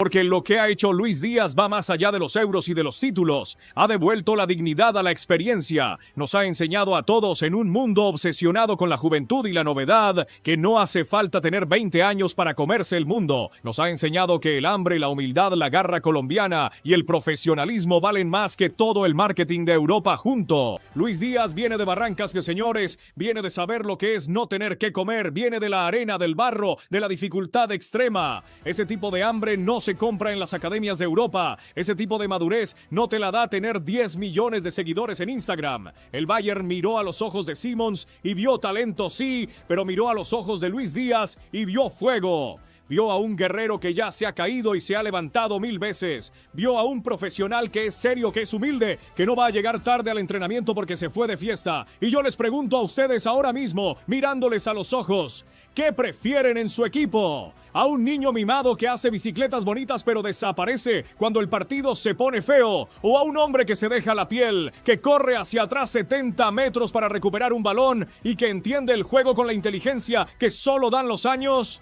Porque lo que ha hecho Luis Díaz va más allá de los euros y de los títulos. Ha devuelto la dignidad a la experiencia. Nos ha enseñado a todos en un mundo obsesionado con la juventud y la novedad que no hace falta tener 20 años para comerse el mundo. Nos ha enseñado que el hambre, la humildad, la garra colombiana y el profesionalismo valen más que todo el marketing de Europa junto. Luis Díaz viene de Barrancas, que señores, viene de saber lo que es no tener que comer, viene de la arena, del barro, de la dificultad extrema. Ese tipo de hambre no se compra en las academias de Europa. Ese tipo de madurez no te la da tener 10 millones de seguidores en Instagram. El Bayern miró a los ojos de Simons y vio talento, sí, pero miró a los ojos de Luis Díaz y vio fuego. Vio a un guerrero que ya se ha caído y se ha levantado 1000 veces. Vio a un profesional que es serio, que es humilde, que no va a llegar tarde al entrenamiento porque se fue de fiesta. Y yo les pregunto a ustedes ahora mismo, mirándoles a los ojos, ¿qué prefieren en su equipo? ¿A un niño mimado que hace bicicletas bonitas pero desaparece cuando el partido se pone feo? ¿O a un hombre que se deja la piel, que corre hacia atrás 70 metros para recuperar un balón y que entiende el juego con la inteligencia que solo dan los años?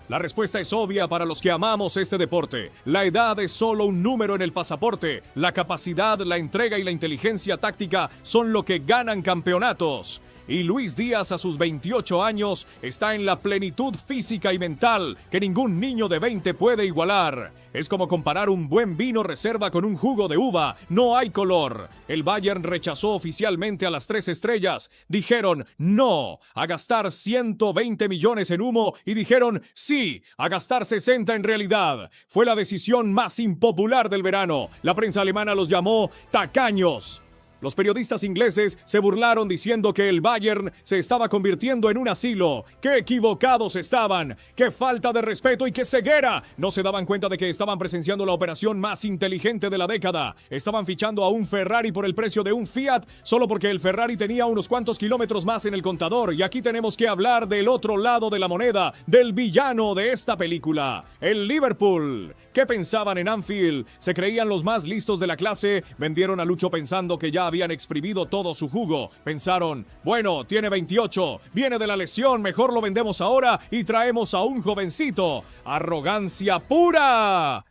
La respuesta es obvia para los que amamos este deporte. La edad es solo un número en el pasaporte. La capacidad, la entrega y la inteligencia táctica son lo que ganan campeonatos. Y Luis Díaz a sus 28 años está en la plenitud física y mental que ningún niño de 20 puede igualar. Es como comparar un buen vino reserva con un jugo de uva. No hay color. El Bayern rechazó oficialmente a las 3 estrellas. Dijeron no a gastar 120 millones en humo y dijeron sí a gastar 60 en realidad. Fue la decisión más impopular del verano. La prensa alemana los llamó tacaños. Los periodistas ingleses se burlaron diciendo que el Bayern se estaba convirtiendo en un asilo. ¡Qué equivocados estaban! ¡Qué falta de respeto y qué ceguera! No se daban cuenta de que estaban presenciando la operación más inteligente de la década. Estaban fichando a un Ferrari por el precio de un Fiat solo porque el Ferrari tenía unos cuantos kilómetros más en el contador. Y aquí tenemos que hablar del otro lado de la moneda, del villano de esta película, el Liverpool. ¿Qué pensaban en Anfield? ¿Se creían los más listos de la clase? Vendieron a Lucho pensando que ya habían exprimido todo su jugo. Pensaron, bueno, tiene 28, viene de la lesión, mejor lo vendemos ahora y traemos a un jovencito. ¡Arrogancia pura!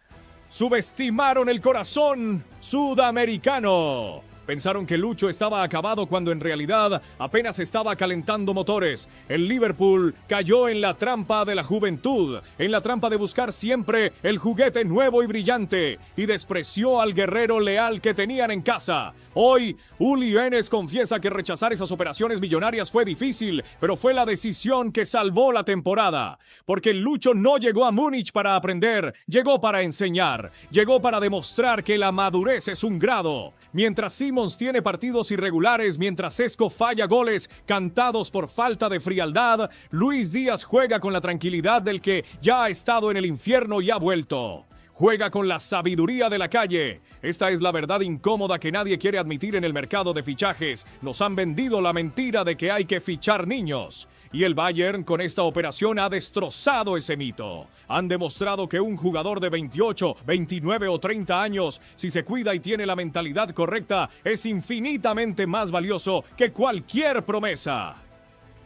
Subestimaron el corazón sudamericano. Pensaron que Lucho estaba acabado cuando en realidad apenas estaba calentando motores. El Liverpool cayó en la trampa de la juventud, en la trampa de buscar siempre el juguete nuevo y brillante, y despreció al guerrero leal que tenían en casa. Hoy, Uli Enes confiesa que rechazar esas operaciones millonarias fue difícil, pero fue la decisión que salvó la temporada. Porque el Lucho no llegó a Múnich para aprender, llegó para enseñar, llegó para demostrar que la madurez es un grado. Mientras Simons tiene partidos irregulares, mientras Esco falla goles cantados por falta de frialdad, Luis Díaz juega con la tranquilidad del que ya ha estado en el infierno y ha vuelto. Juega con la sabiduría de la calle. Esta es la verdad incómoda que nadie quiere admitir en el mercado de fichajes. Nos han vendido la mentira de que hay que fichar niños. Y el Bayern con esta operación ha destrozado ese mito. Han demostrado que un jugador de 28, 29 o 30 años, si se cuida y tiene la mentalidad correcta, es infinitamente más valioso que cualquier promesa.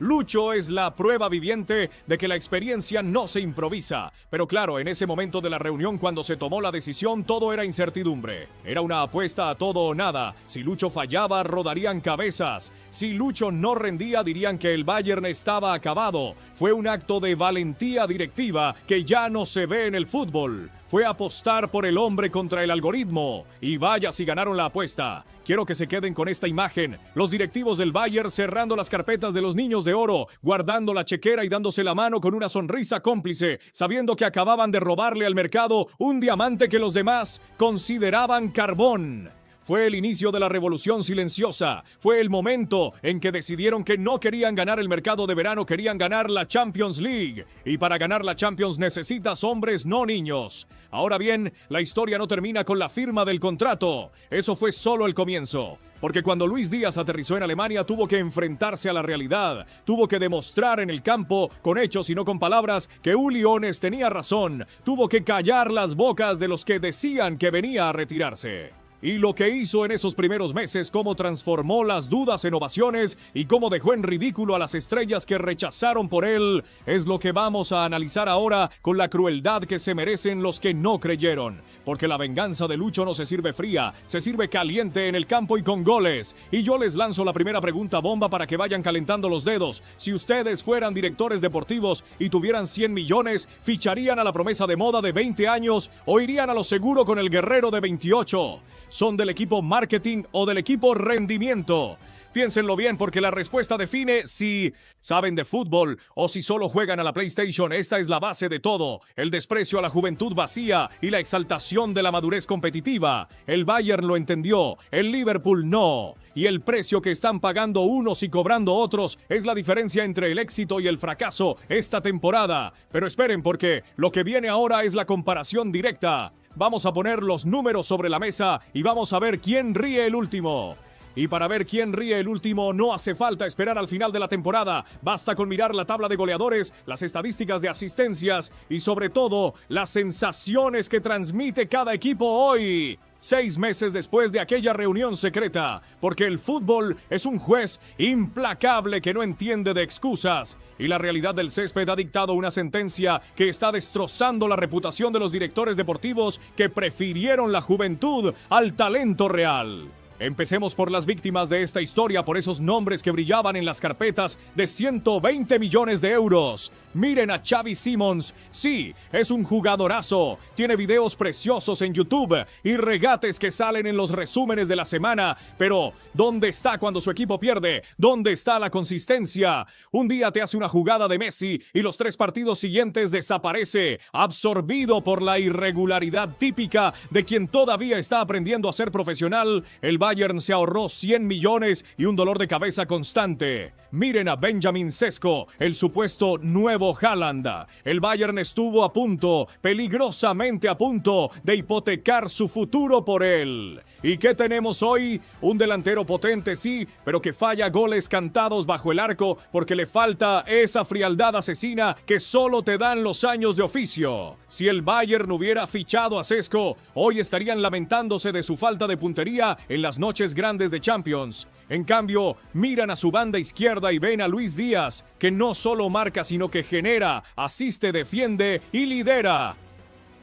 Lucho es la prueba viviente de que la experiencia no se improvisa. Pero claro, en ese momento de la reunión cuando se tomó la decisión, todo era incertidumbre. Era una apuesta a todo o nada. Si Lucho fallaba, rodarían cabezas. Si Lucho no rendía, dirían que el Bayern estaba acabado. Fue un acto de valentía directiva que ya no se ve en el fútbol. Fue apostar por el hombre contra el algoritmo. Y vaya si ganaron la apuesta. Quiero que se queden con esta imagen. Los directivos del Bayern cerrando las carpetas de los niños de oro, guardando la chequera y dándose la mano con una sonrisa cómplice, sabiendo que acababan de robarle al mercado un diamante que los demás consideraban carbón. Fue el inicio de la revolución silenciosa. Fue el momento en que decidieron que no querían ganar el mercado de verano, querían ganar la Champions League. Y para ganar la Champions necesitas hombres, no niños. Ahora bien, la historia no termina con la firma del contrato. Eso fue solo el comienzo. Porque cuando Luis Díaz aterrizó en Alemania tuvo que enfrentarse a la realidad. Tuvo que demostrar en el campo, con hechos y no con palabras, que Uli Enes tenía razón. Tuvo que callar las bocas de los que decían que venía a retirarse. Y lo que hizo en esos primeros meses, cómo transformó las dudas en ovaciones y cómo dejó en ridículo a las estrellas que rechazaron por él, es lo que vamos a analizar ahora con la crueldad que se merecen los que no creyeron. Porque la venganza de Lucho no se sirve fría, se sirve caliente en el campo y con goles. Y yo les lanzo la primera pregunta bomba para que vayan calentando los dedos. Si ustedes fueran directores deportivos y tuvieran 100 millones, ¿ficharían a la promesa de moda de 20 años o irían a lo seguro con el guerrero de 28? ¿Son del equipo marketing o del equipo rendimiento? Piénsenlo bien porque la respuesta define si saben de fútbol o si solo juegan a la PlayStation. Esta es la base de todo. El desprecio a la juventud vacía y la exaltación de la madurez competitiva. El Bayern lo entendió, el Liverpool no. Y el precio que están pagando unos y cobrando otros es la diferencia entre el éxito y el fracaso esta temporada. Pero esperen porque lo que viene ahora es la comparación directa. Vamos a poner los números sobre la mesa y vamos a ver quién ríe el último. Y para ver quién ríe el último no hace falta esperar al final de la temporada. Basta con mirar la tabla de goleadores, las estadísticas de asistencias y sobre todo las sensaciones que transmite cada equipo hoy. 6 meses después de aquella reunión secreta, porque el fútbol es un juez implacable que no entiende de excusas, y la realidad del césped ha dictado una sentencia que está destrozando la reputación de los directores deportivos que prefirieron la juventud al talento real. Empecemos por las víctimas de esta historia, por esos nombres que brillaban en las carpetas de 120 millones de euros. Miren a Xavi Simons. Sí, es un jugadorazo. Tiene videos preciosos en YouTube y regates que salen en los resúmenes de la semana. Pero, ¿dónde está cuando su equipo pierde? ¿Dónde está la consistencia? Un día te hace una jugada de Messi y los 3 partidos siguientes desaparece, absorbido por la irregularidad típica de quien todavía está aprendiendo a ser profesional. El Bayern se ahorró 100 millones y un dolor de cabeza constante. Miren a Benjamin Sesko, el supuesto nuevo Haaland. El Bayern estuvo a punto, peligrosamente a punto, de hipotecar su futuro por él. ¿Y qué tenemos hoy? Un delantero potente, sí, pero que falla goles cantados bajo el arco porque le falta esa frialdad asesina que solo te dan los años de oficio. Si el Bayern hubiera fichado a Sesko, hoy estarían lamentándose de su falta de puntería en las noches grandes de Champions. En cambio, miran a su banda izquierda y ven a Luis Díaz, que no solo marca, sino que genera, asiste, defiende y lidera.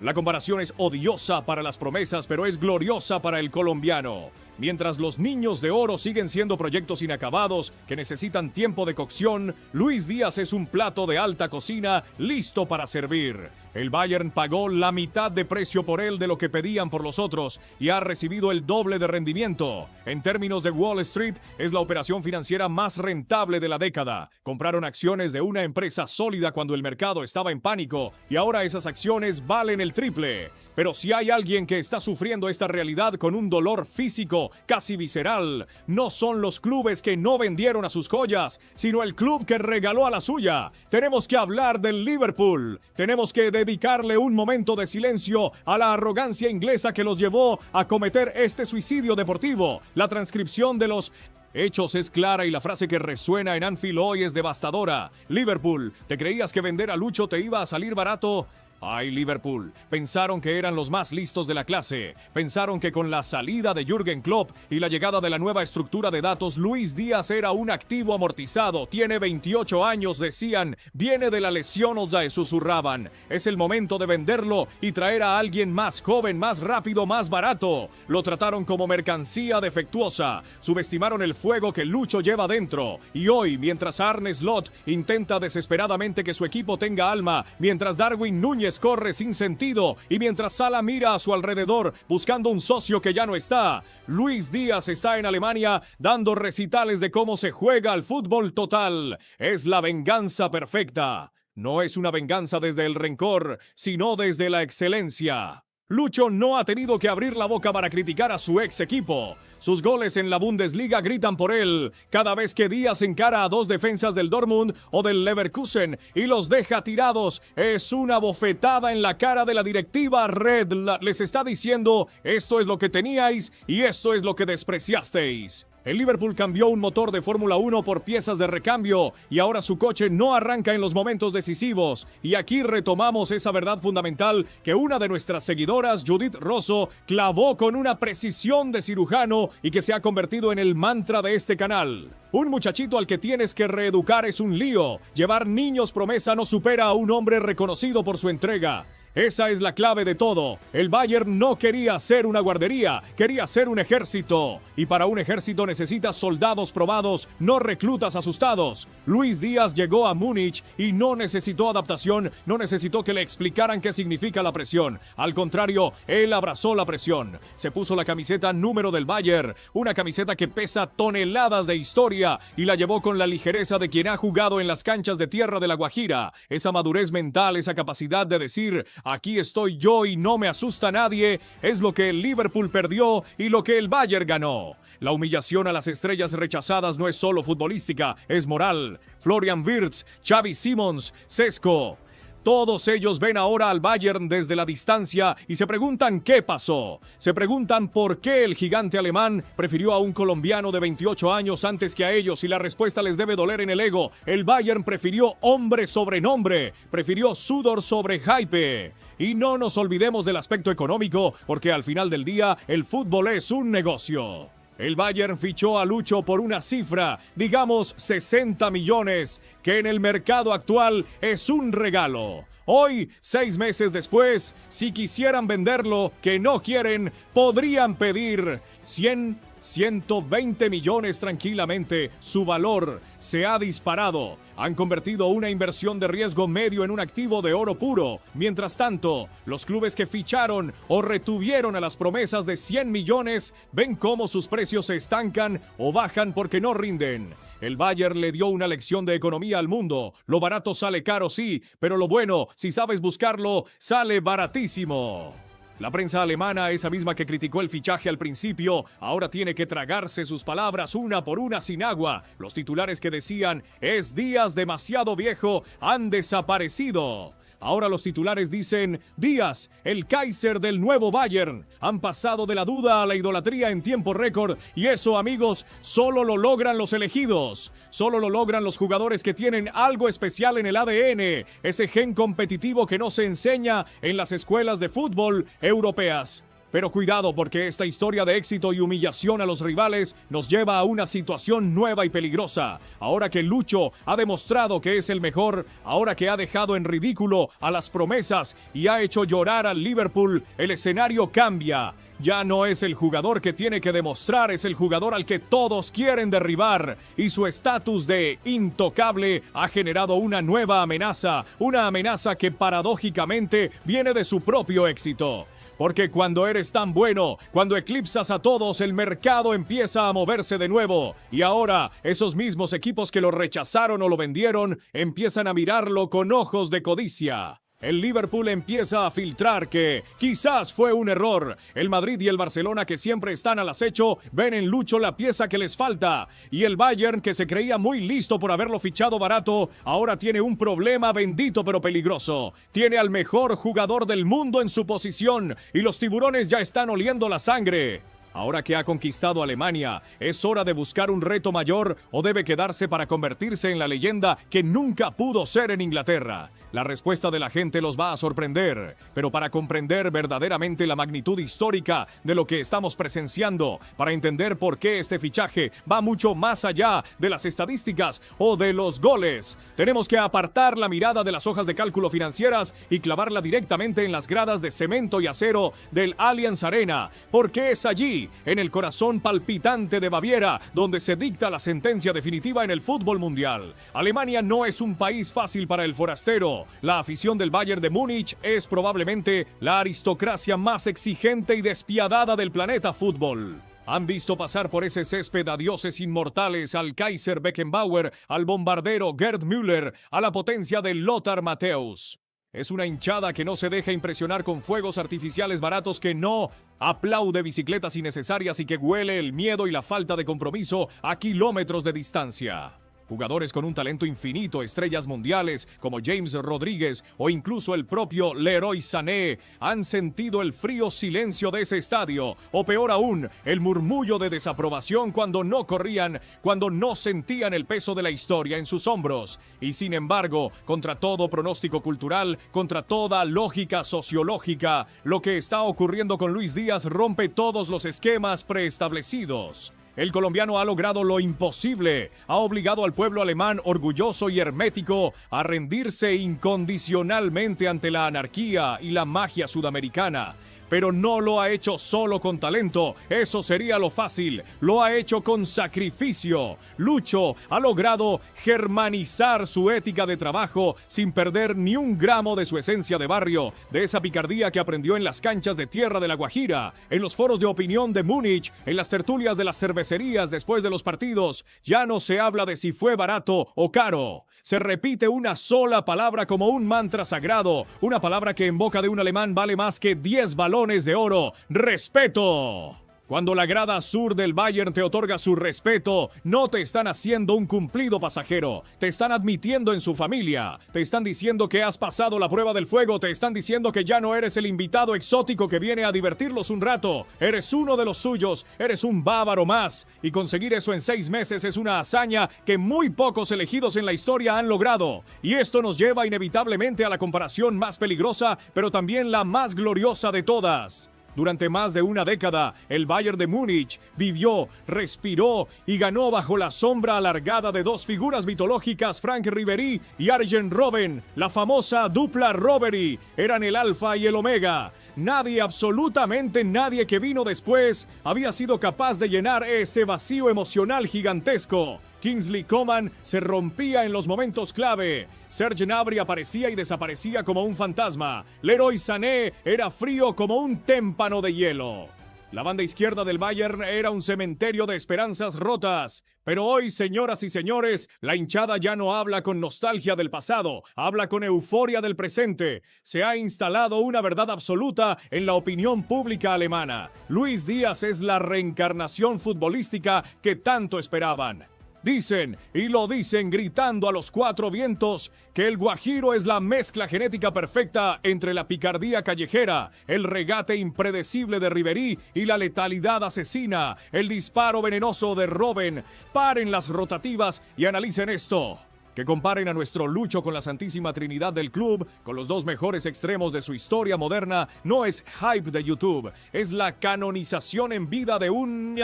La comparación es odiosa para las promesas, pero es gloriosa para el colombiano. Mientras los niños de oro siguen siendo proyectos inacabados que necesitan tiempo de cocción, Luis Díaz es un plato de alta cocina listo para servir. El Bayern pagó la mitad de precio por él de lo que pedían por los otros y ha recibido el doble de rendimiento. En términos de Wall Street, es la operación financiera más rentable de la década. Compraron acciones de una empresa sólida cuando el mercado estaba en pánico y ahora esas acciones valen el triple. Pero si hay alguien que está sufriendo esta realidad con un dolor físico casi visceral, no son los clubes que no vendieron a sus joyas, sino el club que regaló a la suya. Tenemos que hablar del Liverpool. Tenemos que dedicarle un momento de silencio a la arrogancia inglesa que los llevó a cometer este suicidio deportivo. La transcripción de los hechos es clara y la frase que resuena en Anfield hoy es devastadora. Liverpool, ¿te creías que vender a Lucho te iba a salir barato? Ay, Liverpool, pensaron que eran los más listos de la clase. Pensaron que con la salida de Jürgen Klopp y la llegada de la nueva estructura de datos, Luis Díaz era un activo amortizado. Tiene 28 años, decían. Viene de la lesión, susurraban. Es el momento de venderlo y traer a alguien más joven, más rápido, más barato. Lo trataron como mercancía defectuosa. Subestimaron el fuego que Lucho lleva dentro. Y hoy, mientras Arne Slot intenta desesperadamente que su equipo tenga alma, mientras Darwin Núñez corre sin sentido y mientras Salah mira a su alrededor buscando un socio que ya no está, Luis Díaz está en Alemania dando recitales de cómo se juega al fútbol total. Es la venganza perfecta. No es una venganza desde el rencor, sino desde la excelencia. Lucho no ha tenido que abrir la boca para criticar a su ex equipo. Sus goles en la Bundesliga gritan por él cada vez que Díaz encara a 2 defensas del Dortmund o del Leverkusen y los deja tirados. Es una bofetada en la cara de la directiva Red. Les está diciendo, esto es lo que teníais y esto es lo que despreciasteis. El Liverpool cambió un motor de Fórmula 1 por piezas de recambio y ahora su coche no arranca en los momentos decisivos. Y aquí retomamos esa verdad fundamental que una de nuestras seguidoras, Judith Rosso, clavó con una precisión de cirujano y que se ha convertido en el mantra de este canal. Un muchachito al que tienes que reeducar es un lío. Llevar niños promesa no supera a un hombre reconocido por su entrega. Esa es la clave de todo. El Bayern no quería ser una guardería, quería ser un ejército. Y para un ejército necesitas soldados probados, no reclutas asustados. Luis Díaz llegó a Múnich y no necesitó adaptación, no necesitó que le explicaran qué significa la presión. Al contrario, él abrazó la presión. Se puso la camiseta número del Bayern, una camiseta que pesa toneladas de historia y la llevó con la ligereza de quien ha jugado en las canchas de tierra de La Guajira. Esa madurez mental, esa capacidad de decir: aquí estoy yo y no me asusta nadie, es lo que el Liverpool perdió y lo que el Bayern ganó. La humillación a las estrellas rechazadas no es solo futbolística, es moral. Florian Wirtz, Xavi Simons, Sesko. Todos ellos ven ahora al Bayern desde la distancia y se preguntan qué pasó. Se preguntan por qué el gigante alemán prefirió a un colombiano de 28 años antes que a ellos y la respuesta les debe doler en el ego. El Bayern prefirió hombre sobre nombre, prefirió sudor sobre hype. Y no nos olvidemos del aspecto económico, porque al final del día el fútbol es un negocio. El Bayern fichó a Lucho por una cifra, digamos 60 millones, que en el mercado actual es un regalo. Hoy, 6 meses después, si quisieran venderlo, que no quieren, podrían pedir 120 millones tranquilamente. Su valor se ha disparado. Han convertido una inversión de riesgo medio en un activo de oro puro. Mientras tanto, los clubes que ficharon o retuvieron a las promesas de 100 millones ven cómo sus precios se estancan o bajan porque no rinden. El Bayern le dio una lección de economía al mundo. Lo barato sale caro, sí, pero lo bueno, si sabes buscarlo, sale baratísimo. La prensa alemana, esa misma que criticó el fichaje al principio, ahora tiene que tragarse sus palabras una por una sin agua. Los titulares que decían "es Díaz demasiado viejo" han desaparecido. Ahora los titulares dicen Díaz, el Kaiser del nuevo Bayern. Han pasado de la duda a la idolatría en tiempo récord y eso, amigos, solo lo logran los elegidos. Solo lo logran los jugadores que tienen algo especial en el ADN, ese gen competitivo que no se enseña en las escuelas de fútbol europeas. Pero cuidado, porque esta historia de éxito y humillación a los rivales nos lleva a una situación nueva y peligrosa. Ahora que Lucho ha demostrado que es el mejor, ahora que ha dejado en ridículo a las promesas y ha hecho llorar al Liverpool, el escenario cambia. Ya no es el jugador que tiene que demostrar, es el jugador al que todos quieren derribar. Y su estatus de intocable ha generado una nueva amenaza, una amenaza que paradójicamente viene de su propio éxito. Porque cuando eres tan bueno, cuando eclipsas a todos, el mercado empieza a moverse de nuevo. Y ahora, esos mismos equipos que lo rechazaron o lo vendieron, empiezan a mirarlo con ojos de codicia. El Liverpool empieza a filtrar que quizás fue un error. El Madrid y el Barcelona, que siempre están al acecho, ven en Lucho la pieza que les falta. Y el Bayern, que se creía muy listo por haberlo fichado barato, ahora tiene un problema bendito pero peligroso. Tiene al mejor jugador del mundo en su posición y los tiburones ya están oliendo la sangre. Ahora que ha conquistado Alemania, ¿es hora de buscar un reto mayor o debe quedarse para convertirse en la leyenda que nunca pudo ser en Inglaterra? La respuesta de la gente los va a sorprender, pero para comprender verdaderamente la magnitud histórica de lo que estamos presenciando, para entender por qué este fichaje va mucho más allá de las estadísticas o de los goles, tenemos que apartar la mirada de las hojas de cálculo financieras y clavarla directamente en las gradas de cemento y acero del Allianz Arena, porque es allí, en el corazón palpitante de Baviera, donde se dicta la sentencia definitiva en el fútbol mundial. Alemania no es un país fácil para el forastero. La afición del Bayern de Múnich es probablemente la aristocracia más exigente y despiadada del planeta fútbol. Han visto pasar por ese césped a dioses inmortales, al Kaiser Beckenbauer, al bombardero Gerd Müller, a la potencia de Lothar Matthäus. Es una hinchada que no se deja impresionar con fuegos artificiales baratos, que no aplaude bicicletas innecesarias y que huele el miedo y la falta de compromiso a kilómetros de distancia. Jugadores con un talento infinito, estrellas mundiales como James Rodríguez o incluso el propio Leroy Sané han sentido el frío silencio de ese estadio, o peor aún, el murmullo de desaprobación cuando no corrían, cuando no sentían el peso de la historia en sus hombros. Y sin embargo, contra todo pronóstico cultural, contra toda lógica sociológica, lo que está ocurriendo con Luis Díaz rompe todos los esquemas preestablecidos. El colombiano ha logrado lo imposible, ha obligado al pueblo alemán orgulloso y hermético a rendirse incondicionalmente ante la anarquía y la magia sudamericana. Pero no lo ha hecho solo con talento, eso sería lo fácil, lo ha hecho con sacrificio. Lucho ha logrado germanizar su ética de trabajo sin perder ni un gramo de su esencia de barrio, de esa picardía que aprendió en las canchas de tierra de La Guajira, en los foros de opinión de Múnich, en las tertulias de las cervecerías después de los partidos. Ya no se habla de si fue barato o caro. Se repite una sola palabra como un mantra sagrado, una palabra que en boca de un alemán vale más que 10 balones de oro: respeto. Cuando la grada sur del Bayern te otorga su respeto, no te están haciendo un cumplido pasajero, te están admitiendo en su familia, te están diciendo que has pasado la prueba del fuego, te están diciendo que ya no eres el invitado exótico que viene a divertirlos un rato, eres uno de los suyos, eres un bávaro más, y conseguir eso en 6 meses es una hazaña que muy pocos elegidos en la historia han logrado, y esto nos lleva inevitablemente a la comparación más peligrosa, pero también la más gloriosa de todas. Durante más de una década, el Bayern de Múnich vivió, respiró y ganó bajo la sombra alargada de dos figuras mitológicas, Frank Ribéry y Arjen Robben. La famosa dupla Robbery eran el alfa y el omega. Nadie, absolutamente nadie que vino después había sido capaz de llenar ese vacío emocional gigantesco. Kingsley Coman se rompía en los momentos clave. Serge Gnabry aparecía y desaparecía como un fantasma. Leroy Sané era frío como un témpano de hielo. La banda izquierda del Bayern era un cementerio de esperanzas rotas. Pero hoy, señoras y señores, la hinchada ya no habla con nostalgia del pasado, habla con euforia del presente. Se ha instalado una verdad absoluta en la opinión pública alemana. Luis Díaz es la reencarnación futbolística que tanto esperaban. Dicen, y lo dicen gritando a los 4 vientos, que el Guajiro es la mezcla genética perfecta entre la picardía callejera, el regate impredecible de Ribéry y la letalidad asesina, el disparo venenoso de Robben. Paren las rotativas y analicen esto. Que comparen a nuestro Lucho con la Santísima Trinidad del club, con los 2 mejores extremos de su historia moderna, no es hype de YouTube, es la canonización en vida de un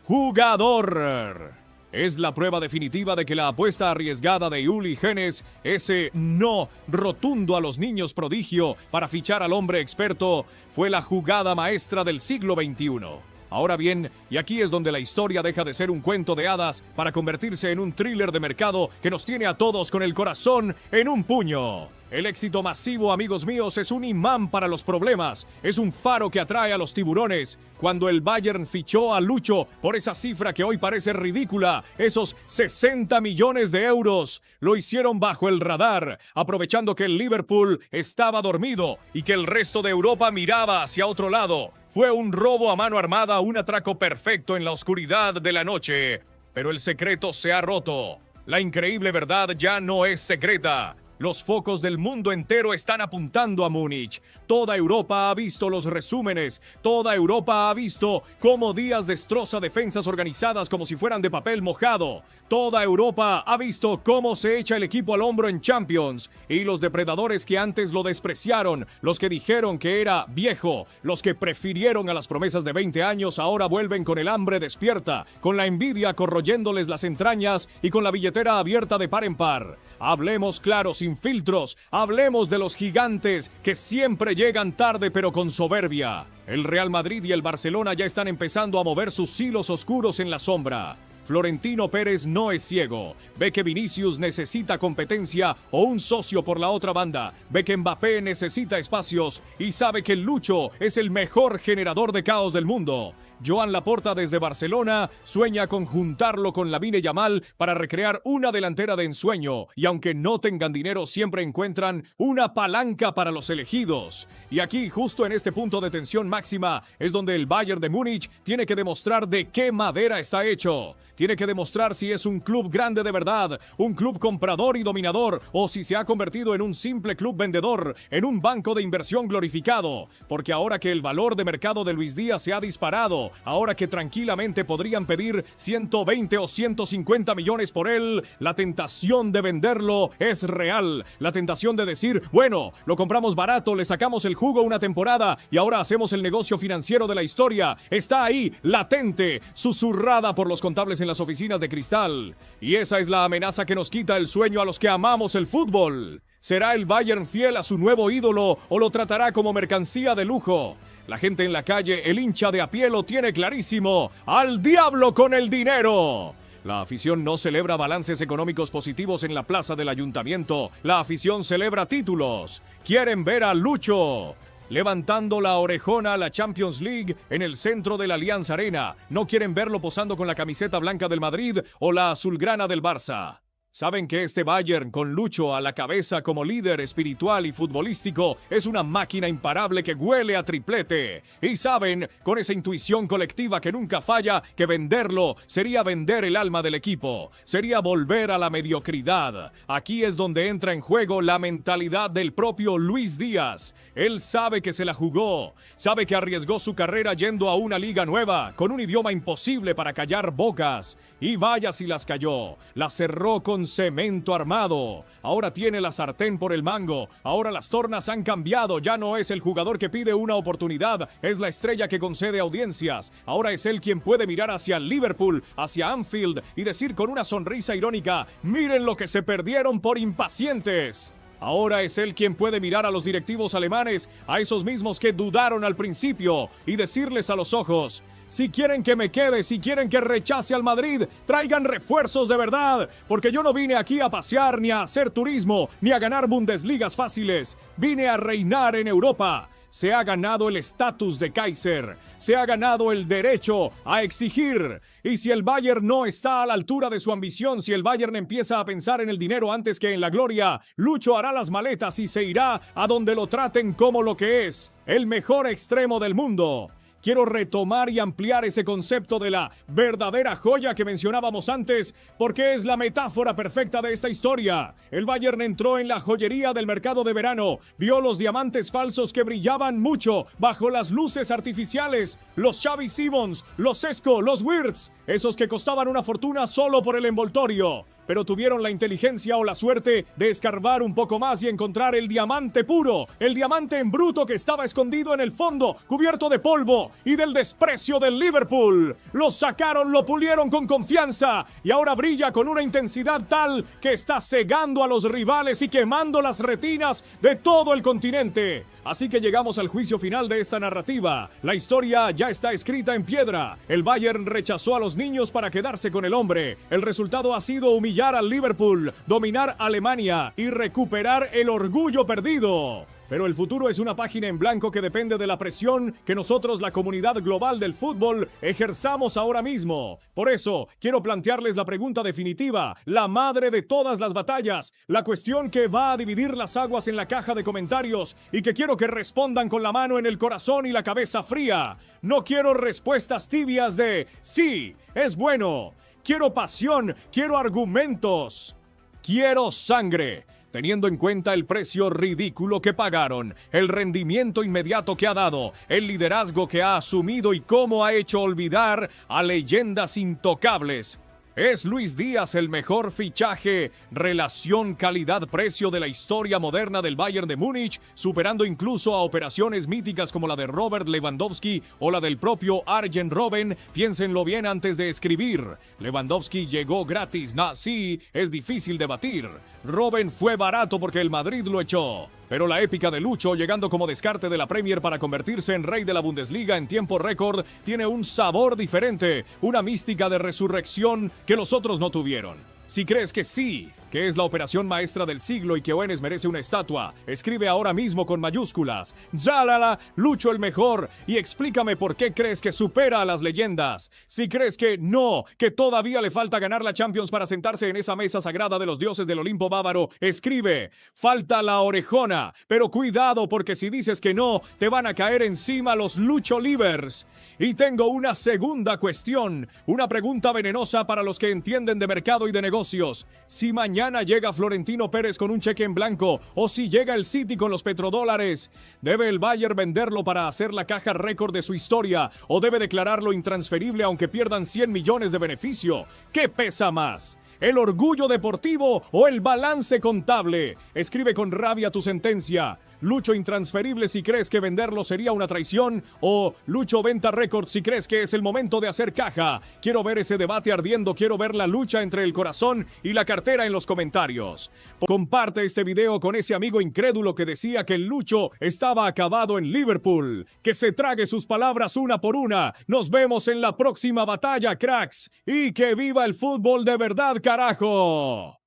jugador. Es la prueba definitiva de que la apuesta arriesgada de Uli Genes, ese no rotundo a los niños prodigio para fichar al hombre experto, fue la jugada maestra del siglo XXI. Ahora bien, y aquí es donde la historia deja de ser un cuento de hadas para convertirse en un thriller de mercado que nos tiene a todos con el corazón en un puño. El éxito masivo, amigos míos, es un imán para los problemas, es un faro que atrae a los tiburones. Cuando el Bayern fichó a Lucho por esa cifra que hoy parece ridícula, esos 60 millones de euros, lo hicieron bajo el radar, aprovechando que el Liverpool estaba dormido y que el resto de Europa miraba hacia otro lado. Fue un robo a mano armada, un atraco perfecto en la oscuridad de la noche. Pero el secreto se ha roto. La increíble verdad ya no es secreta. Los focos del mundo entero están apuntando a Múnich. Toda Europa ha visto los resúmenes. Toda Europa ha visto cómo Díaz destroza defensas organizadas como si fueran de papel mojado. Toda Europa ha visto cómo se echa el equipo al hombro en Champions. Y los depredadores que antes lo despreciaron, los que dijeron que era viejo, los que prefirieron a las promesas de 20 años, ahora vuelven con el hambre despierta, con la envidia corroyéndoles las entrañas y con la billetera abierta de par en par. Hablemos claro, sin filtros, hablemos de los gigantes que siempre llegan tarde pero con soberbia. El Real Madrid y el Barcelona ya están empezando a mover sus hilos oscuros en la sombra. Florentino Pérez no es ciego. Ve que Vinicius necesita competencia o un socio por la otra banda. Ve que Mbappé necesita espacios y sabe que Lucho es el mejor generador de caos del mundo. Joan Laporta desde Barcelona sueña con juntarlo con Lamine Yamal para recrear una delantera de ensueño, y aunque no tengan dinero siempre encuentran una palanca para los elegidos. Y aquí, justo en este punto de tensión máxima, es donde el Bayern de Múnich tiene que demostrar de qué madera está hecho. Tiene que demostrar si es un club grande de verdad, un club comprador y dominador, o si se ha convertido en un simple club vendedor, en un banco de inversión glorificado. Porque ahora que el valor de mercado de Luis Díaz se ha disparado, ahora que tranquilamente podrían pedir 120 o 150 millones por él, la tentación de venderlo es real. La tentación de decir, bueno, lo compramos barato, le sacamos el jugo una temporada y ahora hacemos el negocio financiero de la historia, está ahí, latente, susurrada por los contables en las oficinas de cristal. Y esa es la amenaza que nos quita el sueño a los que amamos el fútbol. ¿Será el Bayern fiel a su nuevo ídolo o lo tratará como mercancía de lujo? La gente en la calle, el hincha de a pie lo tiene clarísimo. ¡Al diablo con el dinero! La afición no celebra balances económicos positivos en la plaza del ayuntamiento. La afición celebra títulos. Quieren ver a Lucho levantando la orejona a la Champions League en el centro de la Allianz Arena. No quieren verlo posando con la camiseta blanca del Madrid o la azulgrana del Barça. Saben que este Bayern, con Lucho a la cabeza como líder espiritual y futbolístico, es una máquina imparable que huele a triplete. Y saben, con esa intuición colectiva que nunca falla, que venderlo sería vender el alma del equipo, sería volver a la mediocridad. Aquí es donde entra en juego la mentalidad del propio Luis Díaz. Él sabe que se la jugó, sabe que arriesgó su carrera yendo a una liga nueva, con un idioma imposible para callar bocas. Y vaya si las cayó, las cerró con cemento armado. Ahora tiene la sartén por el mango. Ahora las tornas han cambiado. Ya no es el jugador que pide una oportunidad, es la estrella que concede audiencias. Ahora es él quien puede mirar hacia Liverpool, hacia Anfield y decir con una sonrisa irónica: miren lo que se perdieron por impacientes. Ahora es él quien puede mirar a los directivos alemanes, a esos mismos que dudaron al principio, y decirles a los ojos: si quieren que me quede, si quieren que rechace al Madrid, traigan refuerzos de verdad, porque yo no vine aquí a pasear, ni a hacer turismo, ni a ganar Bundesligas fáciles. Vine a reinar en Europa. Se ha ganado el estatus de Kaiser, se ha ganado el derecho a exigir. Y si el Bayern no está a la altura de su ambición, si el Bayern empieza a pensar en el dinero antes que en la gloria, Lucho hará las maletas y se irá a donde lo traten como lo que es, el mejor extremo del mundo. Quiero retomar y ampliar ese concepto de la verdadera joya que mencionábamos antes, porque es la metáfora perfecta de esta historia. El Bayern entró en la joyería del mercado de verano, vio los diamantes falsos que brillaban mucho bajo las luces artificiales, los Xavi Simons, los Sesco, los Wirtz, esos que costaban una fortuna solo por el envoltorio, pero tuvieron la inteligencia o la suerte de escarbar un poco más y encontrar el diamante puro, el diamante en bruto que estaba escondido en el fondo, cubierto de polvo y del desprecio del Liverpool. Lo sacaron, lo pulieron con confianza y ahora brilla con una intensidad tal que está cegando a los rivales y quemando las retinas de todo el continente. Así que llegamos al juicio final de esta narrativa. La historia ya está escrita en piedra. El Bayern rechazó a los niños para quedarse con el hombre. El resultado ha sido humillar al Liverpool, dominar Alemania y recuperar el orgullo perdido. Pero el futuro es una página en blanco que depende de la presión que nosotros, la comunidad global del fútbol, ejerzamos ahora mismo. Por eso, quiero plantearles la pregunta definitiva, la madre de todas las batallas, la cuestión que va a dividir las aguas en la caja de comentarios y que quiero que respondan con la mano en el corazón y la cabeza fría. No quiero respuestas tibias de sí, es bueno. Quiero pasión, quiero argumentos, quiero sangre. Teniendo en cuenta el precio ridículo que pagaron, el rendimiento inmediato que ha dado, el liderazgo que ha asumido y cómo ha hecho olvidar a leyendas intocables. ¿Es Luis Díaz el mejor fichaje, relación calidad-precio de la historia moderna del Bayern de Múnich, superando incluso a operaciones míticas como la de Robert Lewandowski o la del propio Arjen Robben? Piénsenlo bien antes de escribir. Lewandowski llegó gratis, sí, es difícil debatir. Robben fue barato porque el Madrid lo echó. Pero la épica de Lucho, llegando como descarte de la Premier para convertirse en rey de la Bundesliga en tiempo récord, tiene un sabor diferente, una mística de resurrección que los otros no tuvieron. Si crees que sí, que es la operación maestra del siglo y que Oenes merece una estatua. Escribe ahora mismo con mayúsculas. ¡Yálala! Lucho el mejor. Y explícame por qué crees que supera a las leyendas. Si crees que no, que todavía le falta ganar la Champions para sentarse en esa mesa sagrada de los dioses del Olimpo bávaro, escribe. Falta la orejona. Pero cuidado, porque si dices que no, te van a caer encima los Lucho Livers. Y tengo una segunda cuestión, una pregunta venenosa para los que entienden de mercado y de negocios. Si mañana llega Florentino Pérez con un cheque en blanco, o si llega el City con los petrodólares, ¿debe el Bayern venderlo para hacer la caja récord de su historia, o debe declararlo intransferible aunque pierdan 100 millones de beneficio? ¿Qué pesa más? ¿El orgullo deportivo o el balance contable? Escribe con rabia tu sentencia. Lucho intransferible si crees que venderlo sería una traición, o Lucho venta récord si crees que es el momento de hacer caja. Quiero ver ese debate ardiendo, quiero ver la lucha entre el corazón y la cartera en los comentarios. Comparte este video con ese amigo incrédulo que decía que el Lucho estaba acabado en Liverpool. Que se trague sus palabras una por una. Nos vemos en la próxima batalla, cracks. Y que viva el fútbol de verdad, carajo.